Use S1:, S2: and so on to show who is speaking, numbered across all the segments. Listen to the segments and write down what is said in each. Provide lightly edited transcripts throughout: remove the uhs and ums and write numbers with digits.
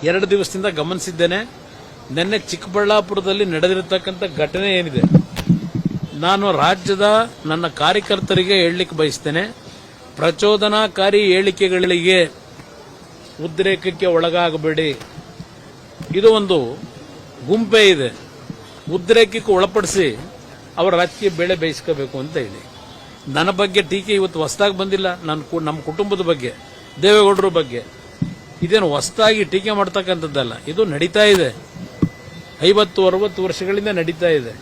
S1: 2 ದಿವಸದಿಂದ ಗಮನಿಸಿದ್ದೇನೆ. ನಿನ್ನೆ ಚಿಕ್ಕಬಳ್ಳಾಪುರದಲ್ಲಿ ನಡೆದಿರತಕ್ಕಂಥ ಘಟನೆ ಏನಿದೆ, ನಾನು ರಾಜ್ಯದ ನನ್ನ ಕಾರ್ಯಕರ್ತರಿಗೆ ಹೇಳಲಿಕ್ಕೆ ಬಯಸ್ತೇನೆ, ಪ್ರಚೋದನಾಕಾರಿ ಹೇಳಿಕೆಗಳಿಗೆ ಉದ್ರೇಕಕ್ಕೆ ಒಳಗಾಗಬೇಡಿ. ಇದು ಒಂದು ಗುಂಪೇ ಇದೆ, ಉದ್ರೇಕಕ್ಕೆ ಒಳಪಡಿಸಿ ಅವರ ರಾಜಕೀಯ ಬೆಳೆ ಬೇಯಿಸ್ಕೋಬೇಕು ಅಂತ ಹೇಳಿ. ನನ್ನ ಬಗ್ಗೆ ಟೀಕೆ ಇವತ್ತು ಹೊಸದಾಗಿ ಬಂದಿಲ್ಲ. ನಮ್ಮ ಕುಟುಂಬದ ಬಗ್ಗೆ, ದೇವೇಗೌಡರ ಬಗ್ಗೆ ಇದೇನು ಹೊಸದಾಗಿ ಟೀಕೆ ಮಾಡ್ತಕ್ಕಂಥದ್ದಲ್ಲ. ಇದು ನಡೀತಾ ಇದೆ, 50-60 ವರ್ಷಗಳಿಂದ ನಡೀತಾ ಇದೆ.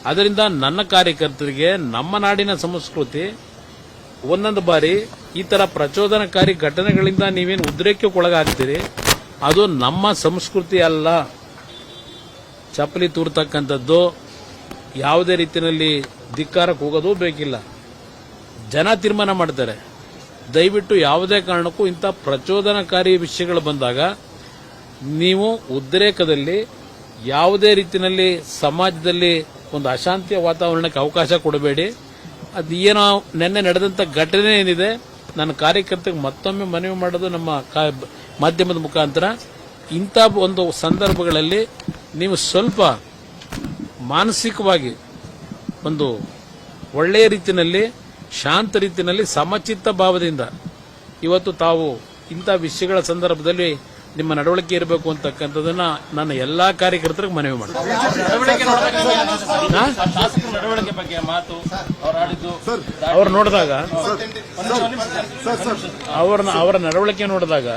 S1: ಅದರಿಂದ ನನ್ನ ಕಾರ್ಯಕರ್ತರಿಗೆ ನಮ್ಮ ನಾಡಿನ ಸಂಸ್ಕೃತಿ, ಒಂದೊಂದು ಬಾರಿ ಈ ತರ ಪ್ರಚೋದನಕಾರಿ ಘಟನೆಗಳಿಂದ ನೀವೇನು ಉದ್ರೇಕಕ್ಕೆ ಒಳಗಾಗ್ತೀರಿ, ಅದು ನಮ್ಮ ಸಂಸ್ಕೃತಿ ಅಲ್ಲ. ಚಪ್ಪಲಿ ತೂರ್ತಕ್ಕಂಥದ್ದು, ಯಾವುದೇ ರೀತಿಯಲ್ಲಿ ಧಿಕ್ಕಾರಕ್ಕೆ ಹೋಗೋದು ಬೇಕಿಲ್ಲ. ಜನ ತೀರ್ಮಾನ ಮಾಡ್ತಾರೆ. ದಯವಿಟ್ಟು ಯಾವುದೇ ಕಾರಣಕ್ಕೂ ಇಂಥ ಪ್ರಚೋದನಕಾರಿ ವಿಷಯಗಳು ಬಂದಾಗ ನೀವು ಉದ್ರೇಕದಲ್ಲಿ ಯಾವುದೇ ರೀತಿಯಲ್ಲಿ ಸಮಾಜದಲ್ಲಿ ಒಂದು ಅಶಾಂತಿಯ ವಾತಾವರಣಕ್ಕೆ ಅವಕಾಶ ಕೊಡಬೇಡಿ. ಅದು ಏನೋ ನಿನ್ನೆ ನಡೆದಂಥ ಘಟನೆ ಏನಿದೆ, ನನ್ನ ಕಾರ್ಯಕರ್ತರಿಗೆ ಮತ್ತೊಮ್ಮೆ ಮನವಿ ಮಾಡೋದು ನಮ್ಮ ಮಾಧ್ಯಮದ ಮುಖಾಂತರ, ಇಂಥ ಒಂದು ಸಂದರ್ಭಗಳಲ್ಲಿ ನೀವು ಸ್ವಲ್ಪ ಮಾನಸಿಕವಾಗಿ ಒಂದು ಒಳ್ಳೆಯ ರೀತಿಯಲ್ಲಿ, ಶಾಂತ ರೀತಿಯಲ್ಲಿ, ಸಮಚಿತ್ತ ಭಾವದಿಂದ ಇವತ್ತು ತಾವು ಇಂಥ ವಿಷಯಗಳ ಸಂದರ್ಭದಲ್ಲಿ ನಿಮ್ಮ ನಡವಳಿಕೆ ಇರಬೇಕು ಅಂತಕ್ಕಂಥದನ್ನ ನನ್ನ ಎಲ್ಲಾ ಕಾರ್ಯಕರ್ತರಿಗೆ ಮನವಿ ಮಾಡ್ತೀನಿ. ಅವ್ರು ನೋಡಿದಾಗ ಅವರ ನಡವಳಿಕೆ ನೋಡಿದಾಗ